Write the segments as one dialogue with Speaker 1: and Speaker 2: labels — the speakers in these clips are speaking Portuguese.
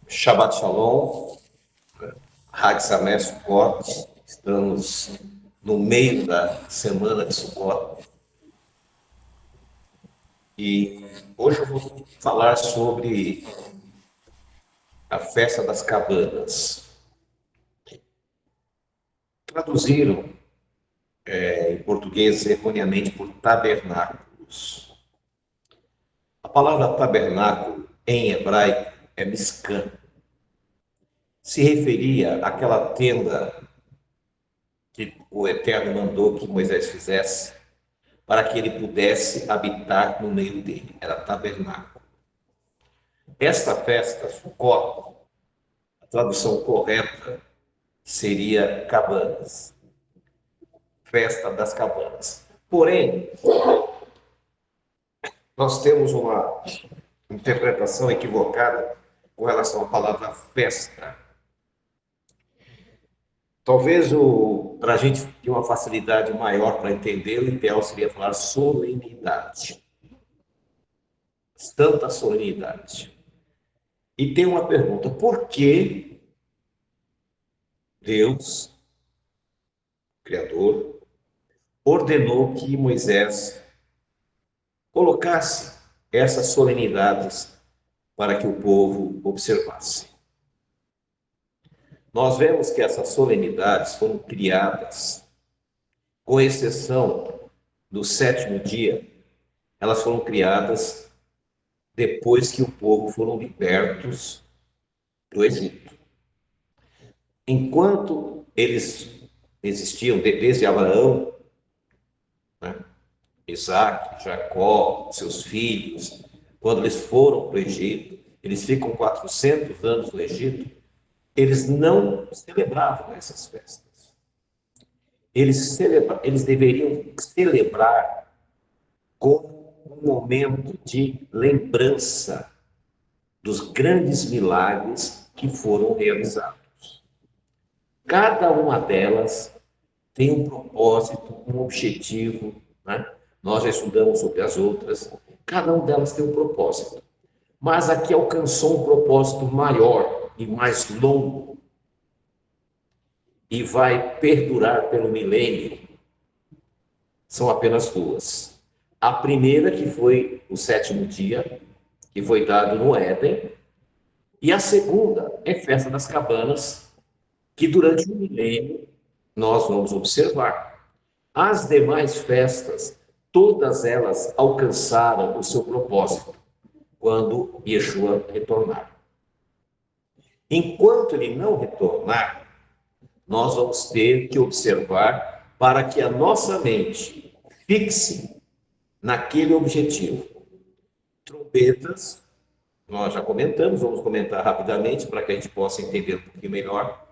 Speaker 1: Shabbat Shalom, Hag Sameach Sukkot. Estamos no meio da semana de Sukkot e hoje eu vou falar sobre a festa das cabanas. Traduziram em português erroneamente por tabernáculos. A palavra tabernáculo em hebraico é miskan. Se referia àquela tenda que o Eterno mandou que Moisés fizesse para que ele pudesse habitar no meio dele. Era tabernáculo. Esta festa, Sukkot, a tradução correta seria cabanas, festa das cabanas. Porém, nós temos uma interpretação equivocada com relação à palavra festa. Talvez para a gente ter uma facilidade maior para entender, o ideal seria falar solenidade. Santa solenidade. E tem uma pergunta: por que Deus, Criador, ordenou que Moisés colocasse essas solenidades para que o povo observasse? Nós vemos que essas solenidades foram criadas, com exceção do sétimo dia, elas foram criadas depois que o povo foram libertos do Egito. Enquanto eles existiam, desde Abraão, né, Isaac, Jacó, seus filhos, quando eles foram para o Egito, eles ficam 400 anos no Egito, eles não celebravam essas festas. Eles deveriam celebrar como um momento de lembrança dos grandes milagres que foram realizados. Cada uma delas tem um propósito, um objetivo, né? Nós já estudamos sobre as outras, cada uma delas tem um propósito. Mas aqui alcançou um propósito maior e mais longo e vai perdurar pelo milênio. São apenas duas. A primeira, que foi o sétimo dia, que foi dado no Éden, e a segunda é Festa das Cabanas, que durante o milênio nós vamos observar. As demais festas, todas elas alcançaram o seu propósito quando Yeshua retornar. Enquanto ele não retornar, nós vamos ter que observar para que a nossa mente fixe naquele objetivo. Trombetas, nós já comentamos, vamos comentar rapidamente para que a gente possa entender um pouquinho melhor.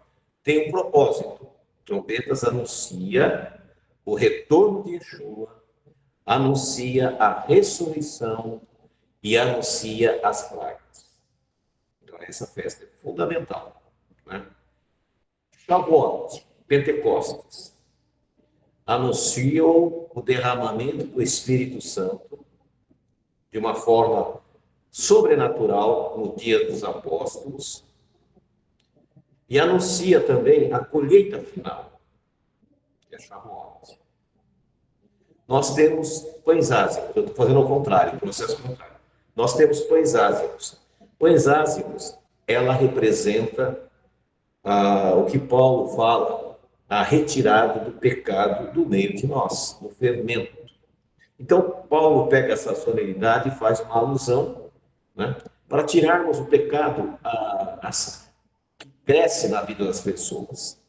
Speaker 1: Tem um propósito. Trombetas anuncia o retorno de Yeshua, anuncia a ressurreição e anuncia as pragas. Então, essa festa é fundamental, né? Shavuot, Pentecostes, anunciam o derramamento do Espírito Santo de uma forma sobrenatural no dia dos apóstolos e anuncia também a colheita final, que é Shavuot. Nós temos pães ázimos, eu estou fazendo ao contrário, o processo contrário. Nós temos pães ázimos. Pães ázimos, ela representa o que Paulo fala, a retirada do pecado do meio de nós, do fermento. Então, Paulo pega essa solenidade e faz uma alusão, né, para tirarmos o pecado que cresce na vida das pessoas.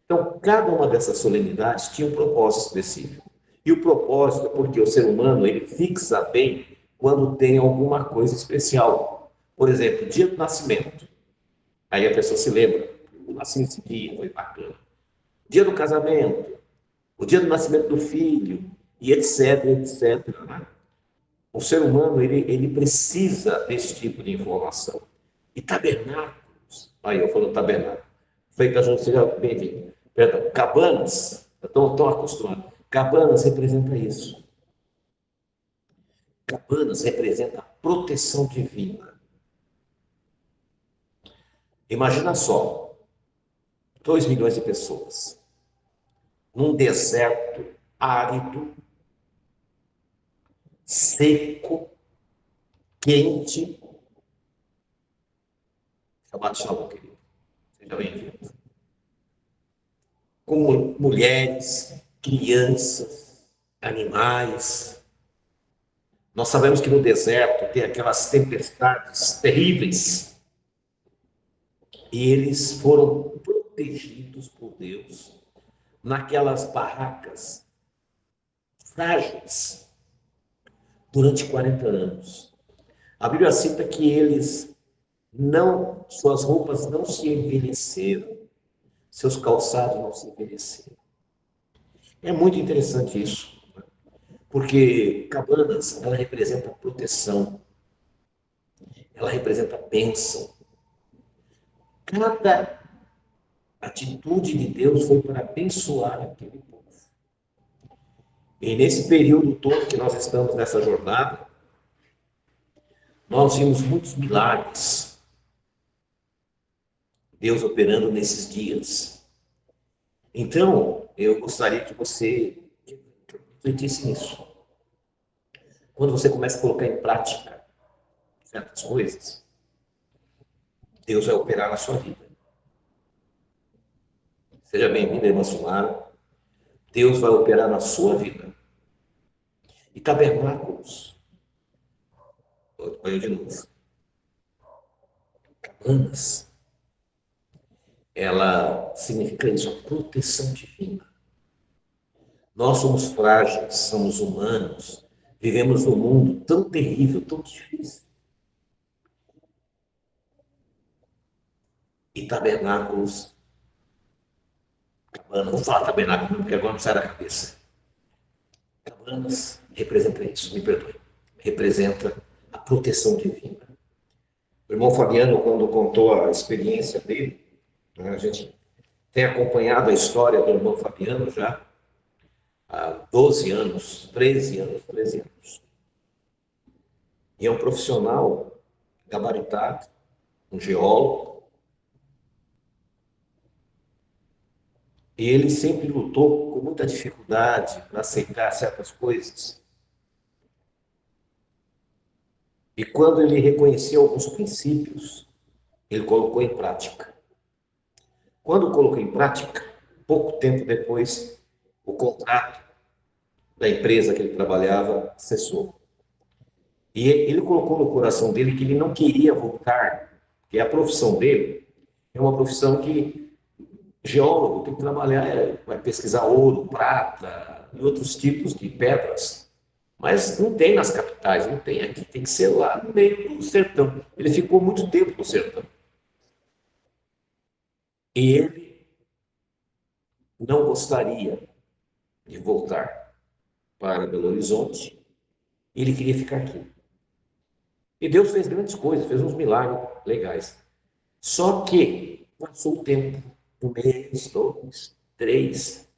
Speaker 1: Então, cada uma dessas solenidades tinha um propósito específico. E o propósito é porque o ser humano ele fixa bem quando tem alguma coisa especial. Por exemplo, dia do nascimento. Aí a pessoa se lembra, eu nasci nesse dia, foi bacana. Dia do casamento, o dia do nascimento do filho, e etc, etc. O ser humano ele precisa desse tipo de informação. E tabernáculos, aí eu falo tabernáculo, foi que a gente seja bem-vindo. Perdão, cabanas, estão acostumados. Cabanas representa isso. Cabanas representa a proteção divina. Imagina só, 2 milhões de pessoas, num deserto árido, seco, quente, chamado Shalom, querido. Seja bem-vindo. Com mulheres, crianças, animais. Nós sabemos que no deserto tem aquelas tempestades terríveis. E eles foram protegidos por Deus naquelas barracas frágeis durante 40 anos. A Bíblia cita que suas roupas não se envelheceram, seus calçados não se envelheceram. É muito interessante isso, porque Cabanas, ela representa proteção, ela representa bênção. Cada atitude de Deus foi para abençoar aquele povo. E nesse período todo que nós estamos nessa jornada, nós vimos muitos milagres, Deus operando nesses dias. Então, eu gostaria que você refletisse nisso. Quando você começa a colocar em prática certas coisas, Deus vai operar na sua vida. Seja bem-vindo, irmã Sumara. Deus vai operar na sua vida. E tabernáculos, olha de novo, cabanas, ela significa isso, a proteção divina. Nós somos frágeis, somos humanos, vivemos num mundo tão terrível, tão difícil. E tabernáculos, cabanas, vou falar tabernáculo porque agora não sai da cabeça. Cabanas representa isso, me perdoe, representa a proteção divina. O irmão Fabiano, quando contou a experiência dele, né, a gente tem acompanhado a história do irmão Fabiano já há 12 anos, 13 anos, 13 anos. E é um profissional gabaritado, um geólogo. E ele sempre lutou com muita dificuldade para aceitar certas coisas. E quando ele reconheceu alguns princípios, ele colocou em prática. Quando colocou em prática, pouco tempo depois, o contrato da empresa que ele trabalhava cessou. E ele colocou no coração dele que ele não queria voltar, porque a profissão dele é uma profissão que geólogo tem que trabalhar, vai pesquisar ouro, prata e outros tipos de pedras. Mas não tem nas capitais, não tem aqui, tem que ser lá no meio do sertão. Ele ficou muito tempo no sertão. E ele não gostaria de voltar para Belo Horizonte, ele queria ficar aqui. E Deus fez grandes coisas, fez uns milagres legais. Só que passou o tempo, um mês, 2, 3,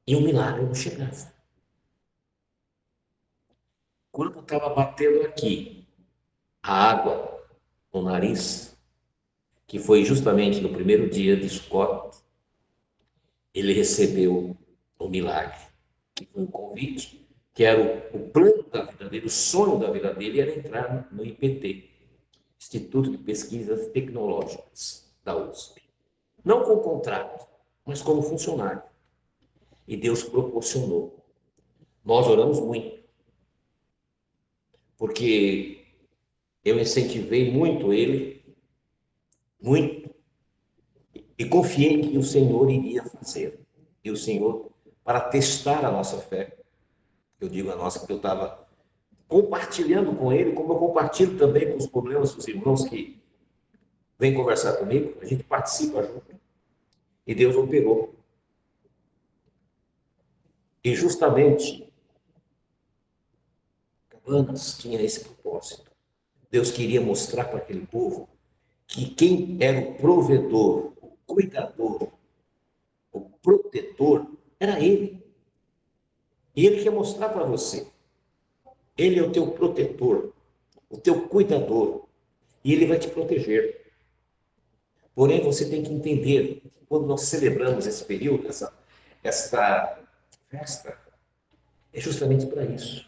Speaker 1: e o milagre não chegava. Quando estava batendo aqui a água no nariz, que foi justamente no primeiro dia de Sukkot, ele recebeu um milagre, que foi um convite, que era o plano da vida dele, o sonho da vida dele era entrar no IPT, Instituto de Pesquisas Tecnológicas da USP. Não com contrato, mas como funcionário. E Deus proporcionou. Nós oramos muito, porque eu incentivei muito ele, muito, e confiei que o Senhor iria fazer. E o Senhor, para testar a nossa fé, eu digo a nossa, porque eu estava compartilhando com ele, como eu compartilho também com os problemas dos irmãos que vêm conversar comigo, a gente participa junto. E Deus operou. E justamente, Cabanas tinha esse propósito. Deus queria mostrar para aquele povo que quem era o provedor, o cuidador, o protetor, era ele. E ele quer mostrar para você. Ele é o teu protetor, o teu cuidador. e Ele vai te proteger. Porém, você tem que entender, quando nós celebramos esse período, esta festa, é justamente para isso.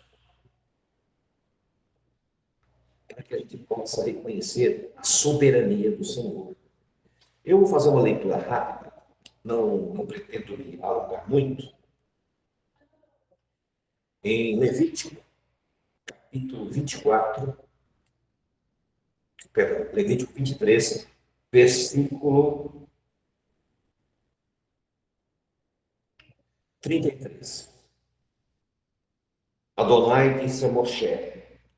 Speaker 1: Para que a gente possa reconhecer a soberania do Senhor. Eu vou fazer uma leitura rápida, não pretendo me alongar muito, em Levítico, capítulo 24, perdão, Levítico 23, versículo 33. Adonai disse a Moshe: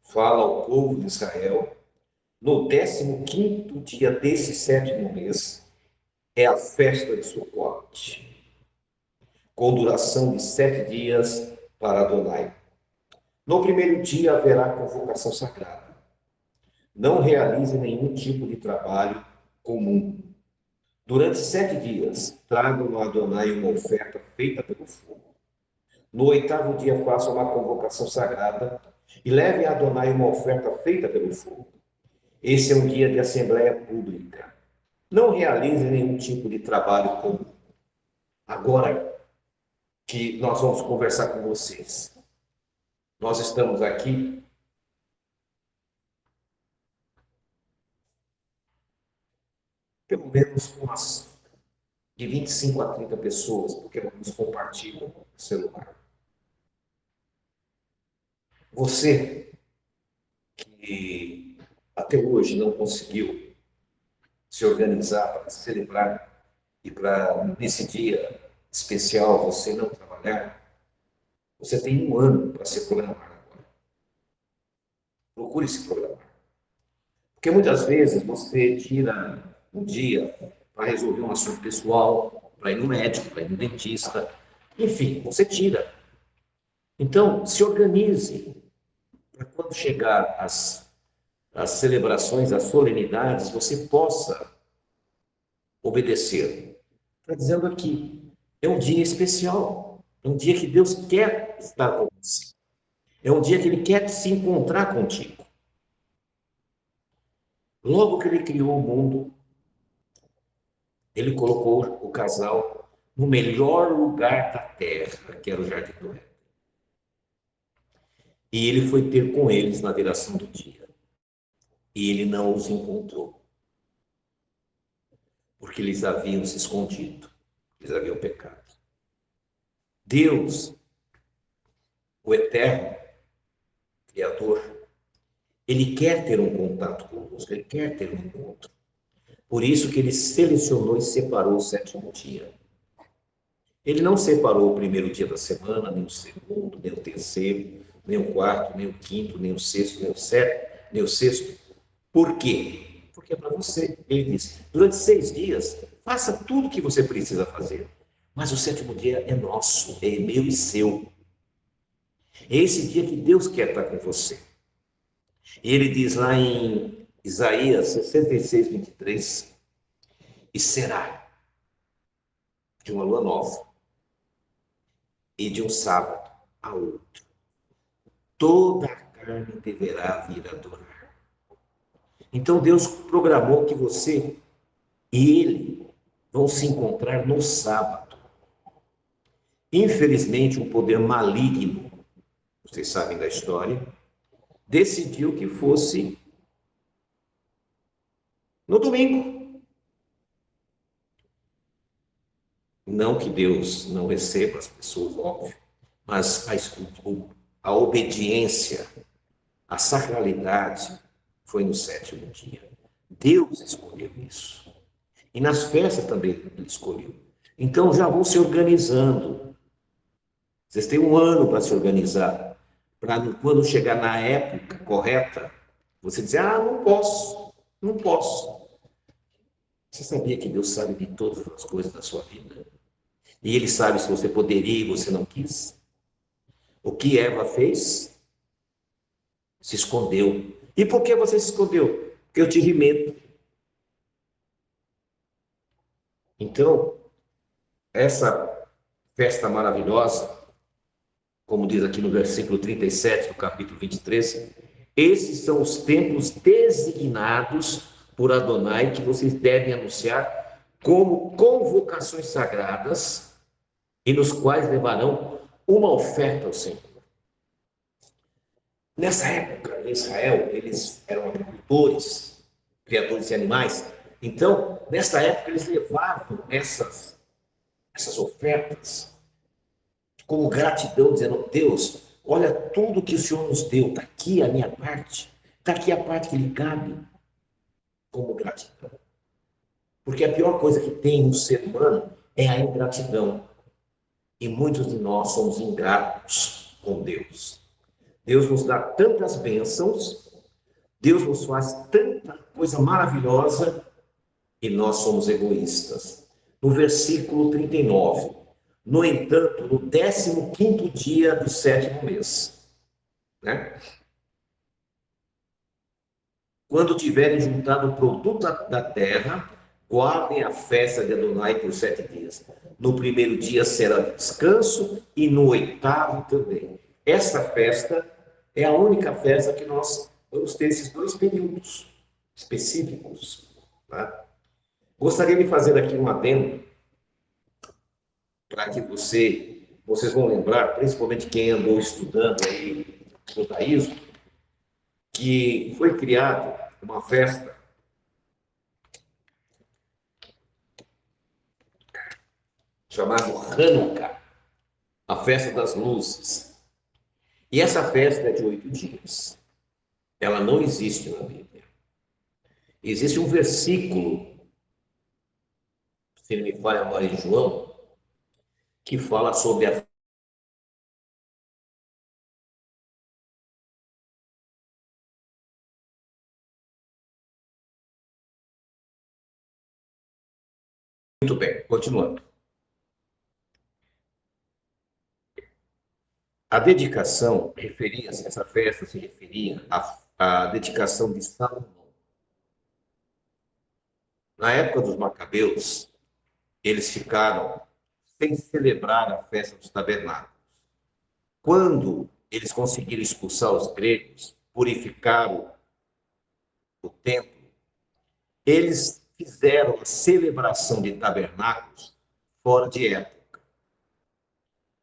Speaker 1: fala ao povo de Israel, no 15º dia desse 7º mês, é a festa de Sucote, com duração de 7 dias para Adonai. No primeiro dia haverá convocação sagrada. Não realize nenhum tipo de trabalho comum. Durante 7 dias, tragam a Adonai uma oferta feita pelo fogo. No 8º dia, faça uma convocação sagrada e leve a Adonai uma oferta feita pelo fogo. Esse é um dia de assembleia pública. Não realize nenhum tipo de trabalho comum. Agora que nós vamos conversar com vocês, nós estamos aqui pelo menos umas de 25 a 30 pessoas, porque alguns compartilham o celular. Você que até hoje não conseguiu se organizar para celebrar e para, nesse dia especial, você não trabalhar, você tem um ano para se programar agora. Procure se programar. Porque muitas vezes você tira um dia para resolver um assunto pessoal, para ir no médico, para ir no dentista, enfim, você tira. Então, se organize para quando chegar as celebrações, as solenidades, você possa obedecer. Está dizendo aqui, é um dia especial, é um dia que Deus quer estar com você, é um dia que Ele quer se encontrar contigo. Logo que Ele criou o mundo, Ele colocou o casal no melhor lugar da terra, que era o Jardim do Éden. E Ele foi ter com eles na viração do dia. E Ele não os encontrou, porque eles haviam se escondido, eles haviam pecado. Deus, o Eterno, Criador, Ele quer ter um contato conosco, Ele quer ter um encontro. Por isso que Ele selecionou e separou o 7º dia. Ele não separou o primeiro dia da semana, nem o segundo, nem o terceiro, nem o quarto, nem o quinto, nem o sexto, nem o sétimo, nem o sexto. Por quê? Porque é para você. Ele disse, durante 6 dias, faça tudo o que você precisa fazer. Mas o 7º dia é nosso, é meu e seu. É esse dia que Deus quer estar com você. E ele diz lá em Isaías 66, 23, e será de uma lua nova e de um sábado a outro. Toda a carne deverá vir adorar. Então Deus programou que você e ele vão se encontrar no sábado. Infelizmente, um poder maligno, vocês sabem da história, decidiu que fosse no domingo. Não que Deus não receba as pessoas, óbvio, mas a obediência, a sacralidade foi no 7º dia. Deus escolheu isso. E nas festas também Ele escolheu. Então já vão se organizando. Vocês têm um ano para se organizar, para quando chegar na época correta, você dizer, não posso, não posso. Você sabia que Deus sabe de todas as coisas da sua vida? E Ele sabe se você poderia e você não quis? O que Eva fez? Se escondeu. E por que você se escondeu? Porque eu tive medo. Então, essa festa maravilhosa, como diz aqui no versículo 37 do capítulo 23, Esses são os tempos designados por Adonai que vocês devem anunciar como convocações sagradas e nos quais levarão uma oferta ao Senhor. Nessa época, em Israel, eles eram agricultores, criadores de animais. Então, nessa época, eles levavam essas ofertas como gratidão, dizendo: Deus, olha tudo que o Senhor nos deu, está aqui a minha parte, está aqui a parte que lhe cabe, como gratidão. Porque a pior coisa que tem no ser humano é a ingratidão. E muitos de nós somos ingratos com Deus. Deus nos dá tantas bênçãos, Deus nos faz tanta coisa maravilhosa e nós somos egoístas. No versículo 39, no entanto, no 15º dia do 7º mês, né? Quando tiverem juntado o produto da terra, guardem a festa de Adonai por 7 dias. No primeiro dia será descanso e no 8º também. Esta festa é a única festa que nós vamos ter esses 2 períodos específicos. Tá? Gostaria de fazer aqui um adendo para que vocês vão lembrar, principalmente quem andou estudando aí o judaísmo, que foi criado uma festa chamada Hanukkah, a festa das luzes. E essa festa é de 8 dias. Ela não existe na Bíblia. Existe um versículo, se não me falha agora, em João, que fala sobre a Muito bem, continuando. A dedicação referia-se, essa festa se referia à dedicação de Salomão. Na época dos Macabeus, eles ficaram sem celebrar a festa dos tabernáculos. Quando eles conseguiram expulsar os gregos, purificaram o templo, eles fizeram a celebração de tabernáculos fora de época.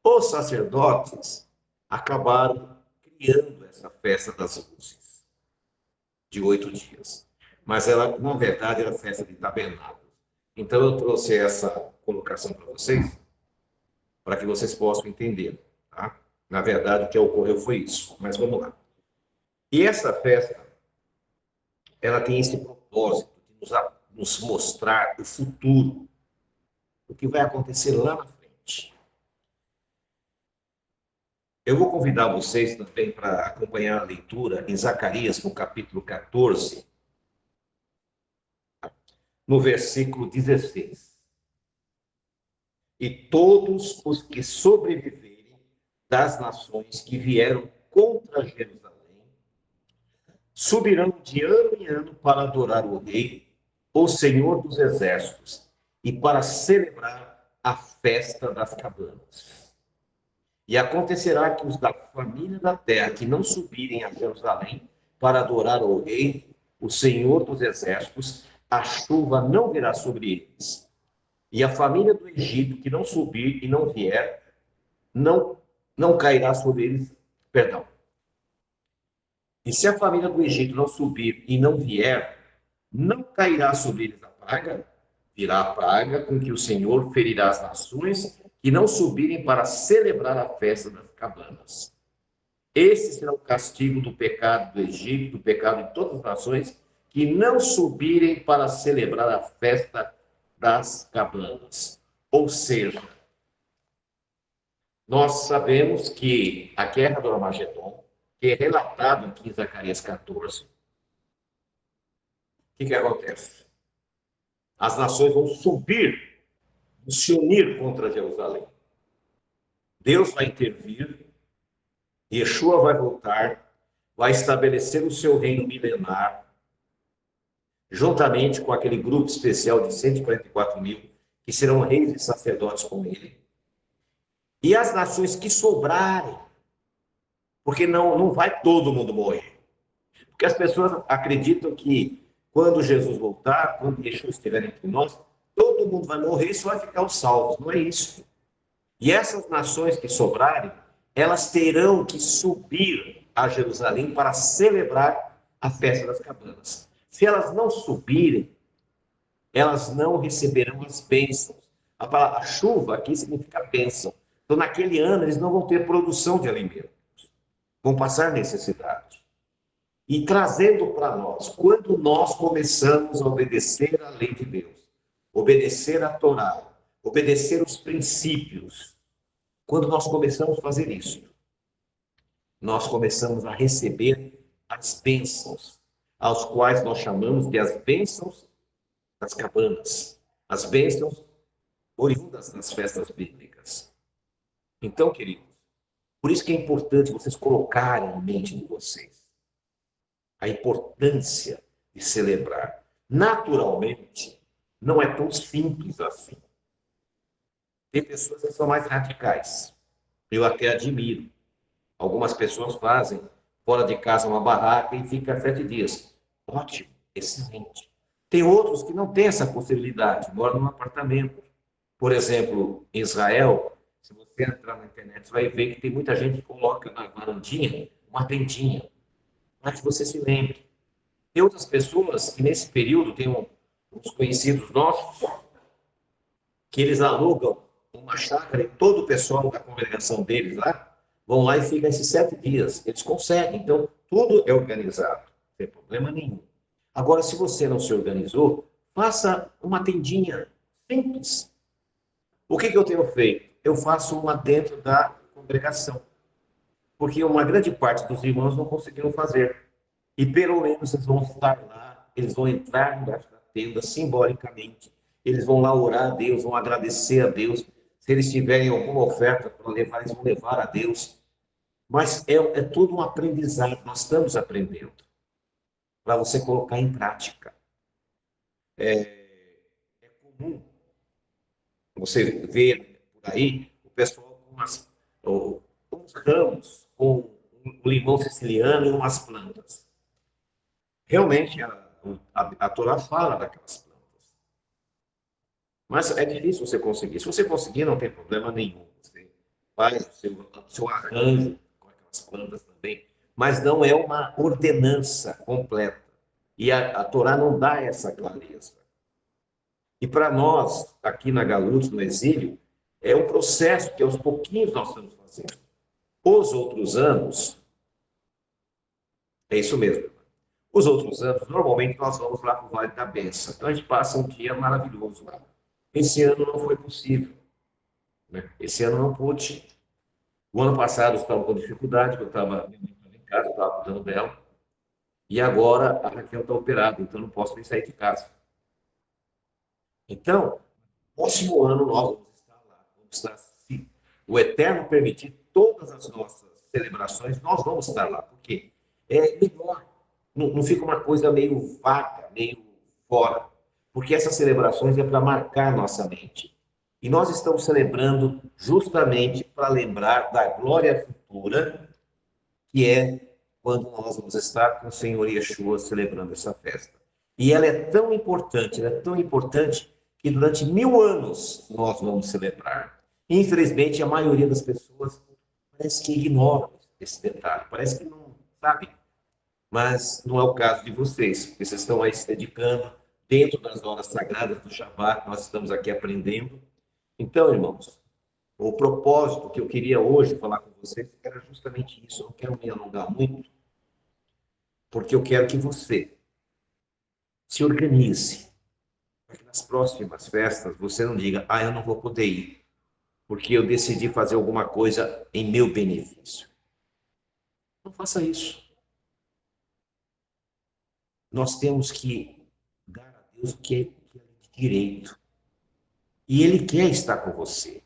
Speaker 1: Os sacerdotes acabaram criando essa festa das luzes, de 8 dias. Mas ela, na verdade, era festa de tabernáculos. Então, eu trouxe essa colocação para vocês, para que vocês possam entender. Tá? Na verdade, o que ocorreu foi isso. Mas vamos lá. E essa festa, ela tem esse propósito de nos mostrar o futuro, o que vai acontecer lá na frente. Eu vou convidar vocês também para acompanhar a leitura em Zacarias, no capítulo 14, no versículo 16. E todos os que sobreviverem das nações que vieram contra Jerusalém subirão de ano em ano para adorar o Rei, o Senhor dos Exércitos, e para celebrar a festa das cabanas. E acontecerá que os da família da terra que não subirem a Jerusalém para adorar ao Rei, o Senhor dos Exércitos, a chuva não virá sobre eles. E a família do Egito que não subir e não vier, não cairá sobre eles, perdão. E se a família do Egito não subir e não vier, não cairá sobre eles a praga, virá a praga com que o Senhor ferirá as nações que não subirem para celebrar a festa das cabanas. Esse será o castigo do pecado do Egito, do pecado de todas as nações que não subirem para celebrar a festa das cabanas. Ou seja, nós sabemos que a guerra do Armagedon, que é relatado aqui em Zacarias 14, o que acontece? As nações vão subir, se unir contra Jerusalém. Deus vai intervir, Yeshua vai voltar, vai estabelecer o seu reino milenar, juntamente com aquele grupo especial de 144 mil, que serão reis e sacerdotes com ele. E as nações que sobrarem, porque não vai todo mundo morrer. Porque as pessoas acreditam que quando Jesus voltar, quando Yeshua estiver entre nós, todo mundo vai morrer e só vai ficar os salvos. Não é isso. E essas nações que sobrarem, elas terão que subir a Jerusalém para celebrar a festa das cabanas. Se elas não subirem, elas não receberão as bênçãos. A chuva aqui significa bênção. Então, naquele ano, eles não vão ter produção de alimentos. Vão passar necessidade. E trazendo para nós, quando nós começamos a obedecer à lei de Deus, obedecer à Torá, obedecer os princípios, quando nós começamos a fazer isso, nós começamos a receber as bênçãos, aos quais nós chamamos de as bênçãos das cabanas, as bênçãos oriundas das festas bíblicas. Então, queridos, por isso que é importante vocês colocarem em mente de vocês a importância de celebrar. Naturalmente, não é tão simples assim. Tem pessoas que são mais radicais. Eu até admiro. Algumas pessoas fazem fora de casa uma barraca e fica 7 dias. Ótimo, excelente. Tem outros que não têm essa possibilidade, moram num apartamento. Por exemplo, em Israel, se você entrar na internet, você vai ver que tem muita gente que coloca na varandinha uma tendinha, para que você se lembre. Tem outras pessoas que nesse período, tem uns conhecidos nossos, que eles alugam uma chácara e todo o pessoal da congregação deles lá, vão lá e ficam esses 7 dias. Eles conseguem, então tudo é organizado, não tem problema nenhum. Agora, se você não se organizou, faça uma tendinha simples. O que eu tenho feito? Eu faço uma dentro da congregação, porque uma grande parte dos irmãos não conseguiram fazer. E pelo menos eles vão estar lá, eles vão entrar embaixo da tenda simbolicamente, eles vão lá orar a Deus, vão agradecer a Deus. Se eles tiverem alguma oferta para levar, eles vão levar a Deus. Mas é tudo um aprendizado, nós estamos aprendendo, para você colocar em prática. É comum você ver por aí o pessoal com uns ramos, com um limão siciliano e umas plantas. Realmente, a Torá fala daquelas plantas. Mas é difícil você conseguir. Se você conseguir, não tem problema nenhum. Você faz o seu arranjo com aquelas plantas também. Mas não é uma ordenança completa. E a Torá não dá essa clareza. E para nós, aqui na Galute, no exílio, é um processo que aos pouquinhos nós estamos fazendo. Os outros anos, é isso mesmo. Os outros anos, normalmente nós vamos lá para o Vale da Benção. Então a gente passa um dia maravilhoso lá. Esse ano não foi possível. Né? Esse ano não pude. O ano passado eu estava com dificuldade, porque minha mãe estava em casa, eu estava cuidando dela. E agora a Raquel está operada, então não posso nem sair de casa. Então, próximo ano nós vamos estar lá. Vamos estar, se o Eterno permitir, todas as nossas celebrações, nós vamos estar lá. Porque é melhor. Não fica uma coisa meio vaga, meio fora. Porque essas celebrações é para marcar nossa mente. E nós estamos celebrando justamente para lembrar da glória futura, que é quando nós vamos estar com o Senhor Yeshua celebrando essa festa. E ela é tão importante, que durante 1000 anos nós vamos celebrar. Infelizmente, a maioria das pessoas parece que ignora esse detalhe, parece que não sabe. Mas não é o caso de vocês, porque vocês estão aí se dedicando dentro das horas sagradas do Shabbat, nós estamos aqui aprendendo. Então, irmãos, o propósito que eu queria hoje falar com vocês era justamente isso. Eu não quero me alongar muito, porque eu quero que você se organize, para que nas próximas festas você não diga, eu não vou poder ir, porque eu decidi fazer alguma coisa em meu benefício. Não faça isso. Nós temos que dar a Deus o que é de direito. E Ele quer estar com você.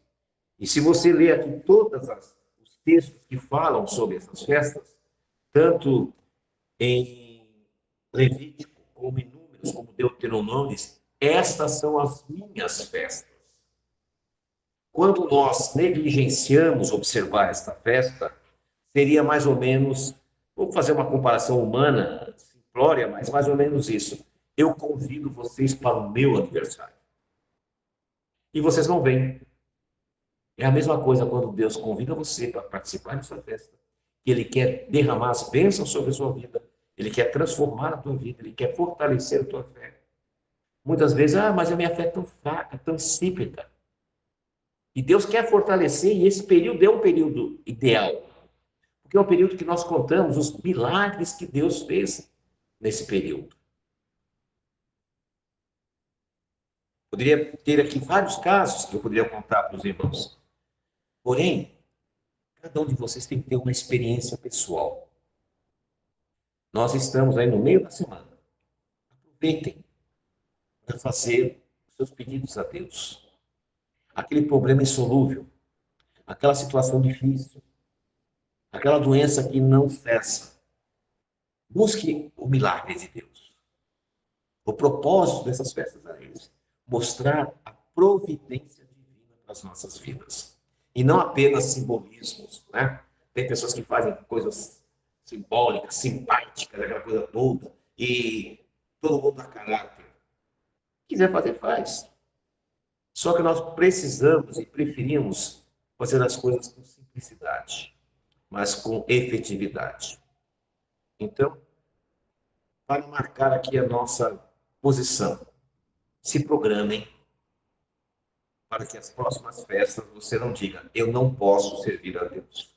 Speaker 1: E se você ler aqui todos os textos que falam sobre essas festas, tanto em Levítico, como em Números, como Deuteronômio, estas são as minhas festas. Quando nós negligenciamos observar esta festa, seria mais ou menos Vou fazer uma comparação humana, simplória, mas mais ou menos isso. Eu convido vocês para o meu aniversário. E vocês não vêm. É a mesma coisa quando Deus convida você para participar de sua festa. Ele quer derramar as bênçãos sobre a sua vida. Ele quer transformar a tua vida. Ele quer fortalecer a tua fé. Muitas vezes, mas a minha fé é tão fraca, tão insípida. E Deus quer fortalecer, e esse período é um período ideal. Porque é um período que nós contamos os milagres que Deus fez nesse período. Poderia ter aqui vários casos que eu poderia contar para os irmãos. Porém, cada um de vocês tem que ter uma experiência pessoal. Nós estamos aí no meio da semana. Aproveitem para fazer os seus pedidos a Deus. Aquele problema insolúvel, aquela situação difícil, aquela doença que não cessa. Busque o milagre de Deus. O propósito dessas festas é esse: mostrar a providência divina para as nossas vidas. E não apenas simbolismos, né? Tem pessoas que fazem coisas simbólicas, simpáticas, aquela coisa toda, e todo mundo dá caráter. Se quiser fazer, faz. Só que nós precisamos e preferimos fazer as coisas com simplicidade, mas com efetividade. Então, para marcar aqui a nossa posição, se programem para que as próximas festas você não diga: eu não posso servir a Deus.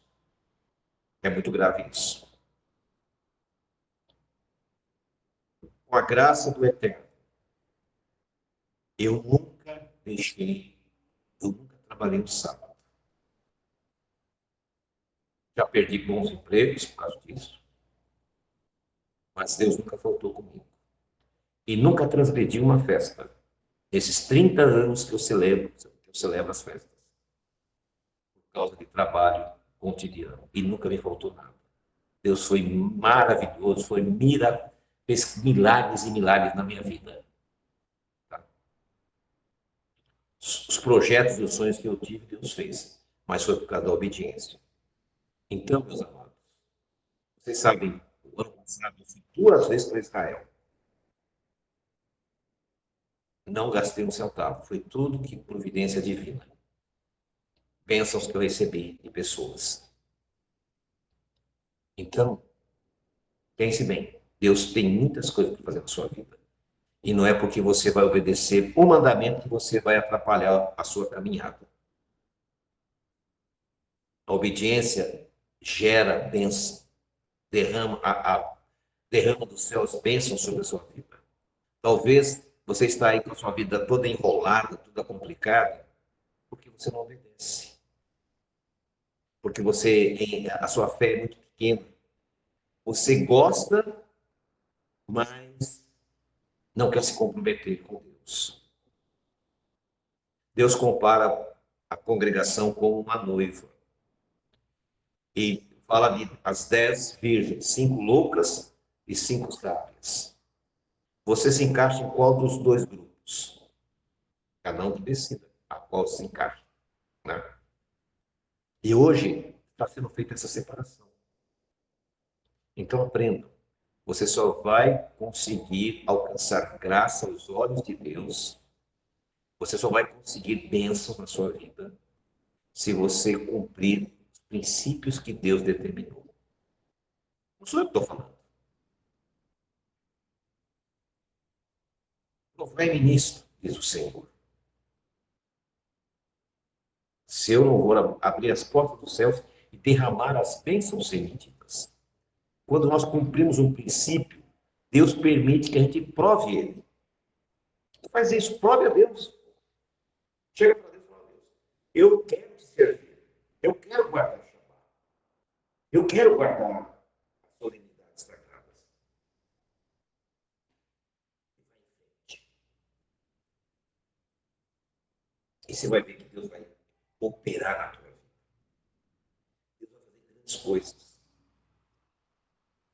Speaker 1: É muito grave isso. Com a graça do Eterno, eu nunca eu nunca trabalhei no sábado. Já perdi bons empregos por causa disso, mas Deus nunca faltou comigo. E nunca transgredi uma festa. Esses 30 anos que eu celebro as festas, por causa de trabalho cotidiano, e nunca me faltou nada. Deus foi maravilhoso, fez milagres e milagres na minha vida. Tá? Os projetos e os sonhos que eu tive, Deus fez, mas foi por causa da obediência. Então, meus amados, vocês sabem, o ano passado eu fui 2 vezes para Israel. Não gastei um centavo, foi tudo que providência divina. Bênçãos que eu recebi de pessoas. Então, pense bem, Deus tem muitas coisas para fazer na sua vida. E não é porque você vai obedecer o mandamento que você vai atrapalhar a sua caminhada. A obediência gera bênção, derrama dos céus bênçãos sobre a sua vida. Talvez você está aí com a sua vida toda enrolada, toda complicada, porque você não obedece. Porque a sua fé é muito pequena. Você gosta, mas não quer se comprometer com Deus. Deus compara a congregação com uma noiva. E fala de as 10 virgens, 5 loucas e 5 sábias. Você se encaixa em qual dos 2 grupos? Cada um que decida a qual se encaixa. Né? E hoje está sendo feita essa separação. Então aprenda. Você só vai conseguir alcançar graça aos olhos de Deus. Você só vai conseguir bênçãos na sua vida se você cumprir os princípios que Deus determinou. Não sou eu que estou falando. Provai-me nisto, diz o Senhor. Se eu não vou abrir as portas dos céus e derramar as bênçãos semíticas. Quando nós cumprimos um princípio, Deus permite que a gente prove ele. Faz isso, prove a Deus. Chega para Deus e fala: Deus, eu quero te servir. Eu quero guardar o chamado. Eu quero guardar as solenidades sagradas. E você vai ver que Deus vai operar na tua vida. Deus vai fazer grandes coisas.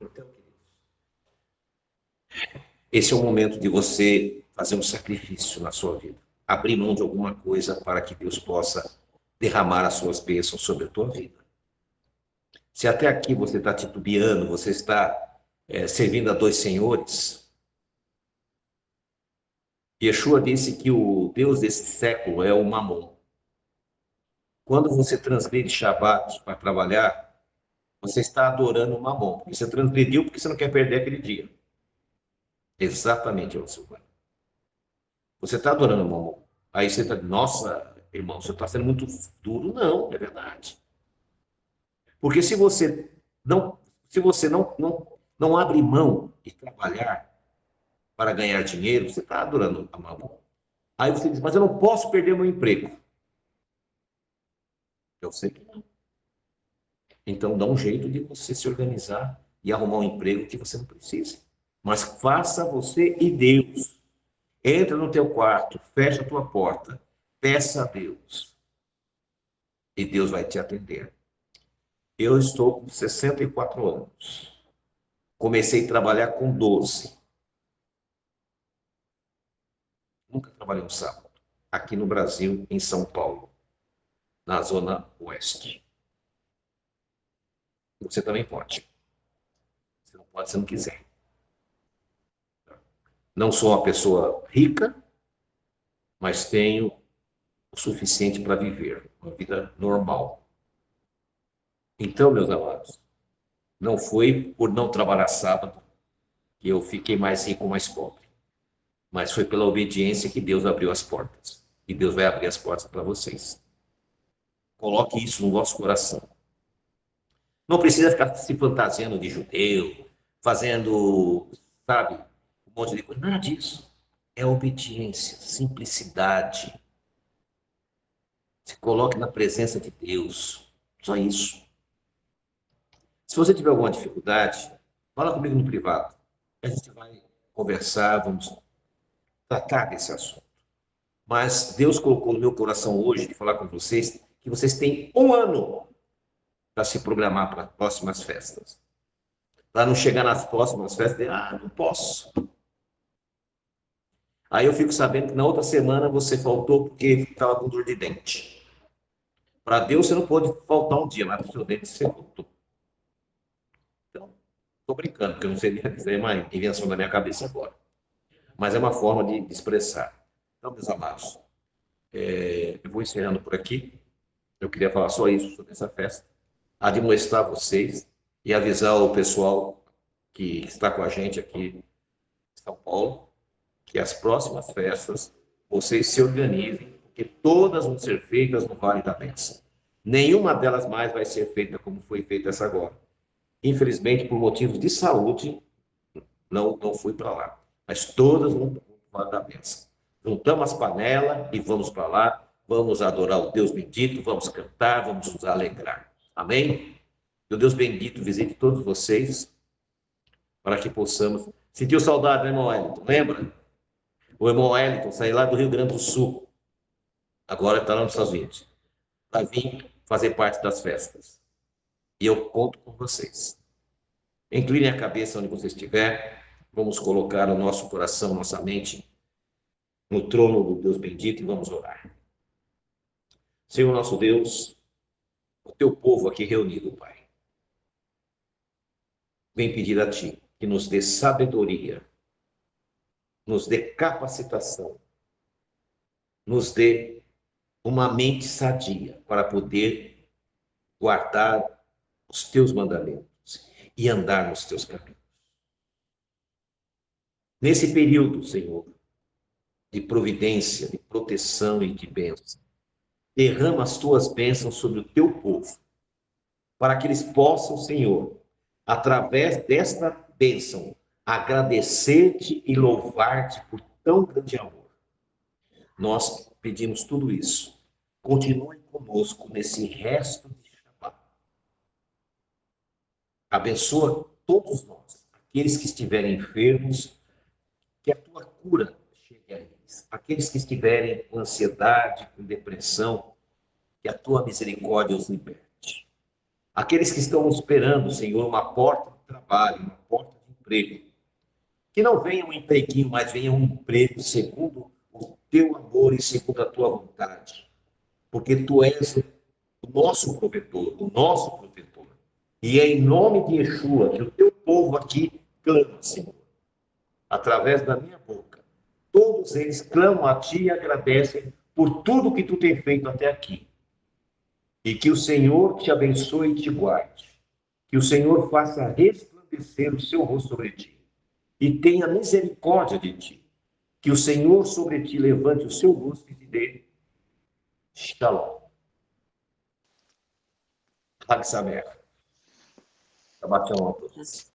Speaker 1: Então, queridos, esse é o momento de você fazer um sacrifício na sua vida. Abrir mão de alguma coisa para que Deus possa derramar as suas bênçãos sobre a tua vida. Se até aqui você está titubeando, você está servindo a dois senhores, Yeshua disse que o Deus desse século é o Mamon. Quando você transgride Shabat para trabalhar, você está adorando o Mamon. Você transgrediu porque você não quer perder aquele dia. Exatamente, Silvano. Você está adorando o Mamon. Aí você está, nossa, irmão, você está sendo muito duro. Não, é verdade. Porque se você não abre mão de trabalhar para ganhar dinheiro, você está adorando a Mamon. Aí você diz, mas eu não posso perder meu emprego. Eu sei que não. Então dá um jeito de você se organizar e arrumar um emprego que você não precisa. Mas faça você e Deus. Entra no teu quarto, fecha a tua porta, peça a Deus e Deus vai te atender. Eu estou com 64 anos. Comecei a trabalhar com 12. Nunca trabalhei um sábado. Aqui no Brasil, em São Paulo, na Zona Oeste. Você também pode. Você não pode se não quiser. Não sou uma pessoa rica, mas tenho o suficiente para viver uma vida normal. Então, meus amados, não foi por não trabalhar sábado que eu fiquei mais rico ou mais pobre, mas foi pela obediência que Deus abriu as portas. E Deus vai abrir as portas para vocês. Coloque isso no vosso coração. Não precisa ficar se fantasiando de judeu, fazendo, sabe, um monte de coisa. Nada disso. É obediência, simplicidade. Se coloque na presença de Deus. Só isso. Se você tiver alguma dificuldade, fala comigo no privado. A gente vai conversar, vamos tratar desse assunto. Mas Deus colocou no meu coração hoje de falar com vocês que vocês têm um ano para se programar para as próximas festas. Para não chegar nas próximas festas e dizer, não posso. Aí eu fico sabendo que na outra semana você faltou porque estava com dor de dente. Para Deus você não pode faltar um dia, mas para o seu dente você faltou. Então, estou brincando, porque eu não sei dizer uma invenção da minha cabeça agora. Mas é uma forma de expressar. Então, meus amados, eu vou encerrando por aqui. Eu queria falar só isso sobre essa festa, admoestar vocês e avisar o pessoal que está com a gente aqui em São Paulo que as próximas festas vocês se organizem, porque todas vão ser feitas no Vale da Bênção. Nenhuma delas mais vai ser feita como foi feita essa agora. Infelizmente, por motivos de saúde, não fui para lá. Mas todas vão para o Vale da Bênção. Juntamos as panelas e vamos para lá, vamos adorar o Deus bendito, vamos cantar, vamos nos alegrar. Amém? Que o Deus bendito visite todos vocês, para que possamos... Sentiu saudade, né, irmão Wellington? Lembra? O irmão Wellington saiu lá do Rio Grande do Sul, agora está lá nos Estados Unidos, para vir fazer parte das festas. E eu conto com vocês. Inclinem a cabeça onde você estiver, vamos colocar o nosso coração, nossa mente no trono do Deus bendito e vamos orar. Senhor nosso Deus, o teu povo aqui reunido, Pai, vem pedir a Ti que nos dê sabedoria, nos dê capacitação, nos dê uma mente sadia para poder guardar os Teus mandamentos e andar nos Teus caminhos. Nesse período, Senhor, de providência, de proteção e de bênção, derrama as Tuas bênçãos sobre o Teu povo, para que eles possam, Senhor, através desta bênção, agradecer-te e louvar-te por tão grande amor. Nós pedimos tudo isso. Continue conosco nesse resto de Shabbat. Abençoa todos nós, aqueles que estiverem enfermos, que a tua cura chegue a eles. Aqueles que estiverem com ansiedade, com depressão, que a tua misericórdia os liberte. Aqueles que estão esperando, Senhor, uma porta de trabalho, uma porta de emprego, que não venha um empreguinho, mas venha um emprego segundo o teu amor e segundo a tua vontade. Porque tu és o nosso provedor, o nosso protetor. E é em nome de Yeshua que o teu povo aqui clama, Senhor, através da minha boca. Todos eles clamam a Ti e agradecem por tudo que Tu tem feito até aqui. E que o Senhor te abençoe e te guarde. Que o Senhor faça resplandecer o seu rosto sobre ti e tenha misericórdia de ti. Que o Senhor sobre ti levante o seu rosto e te dê Shalom. Hag Sameach. Shabbat Shalom a todos.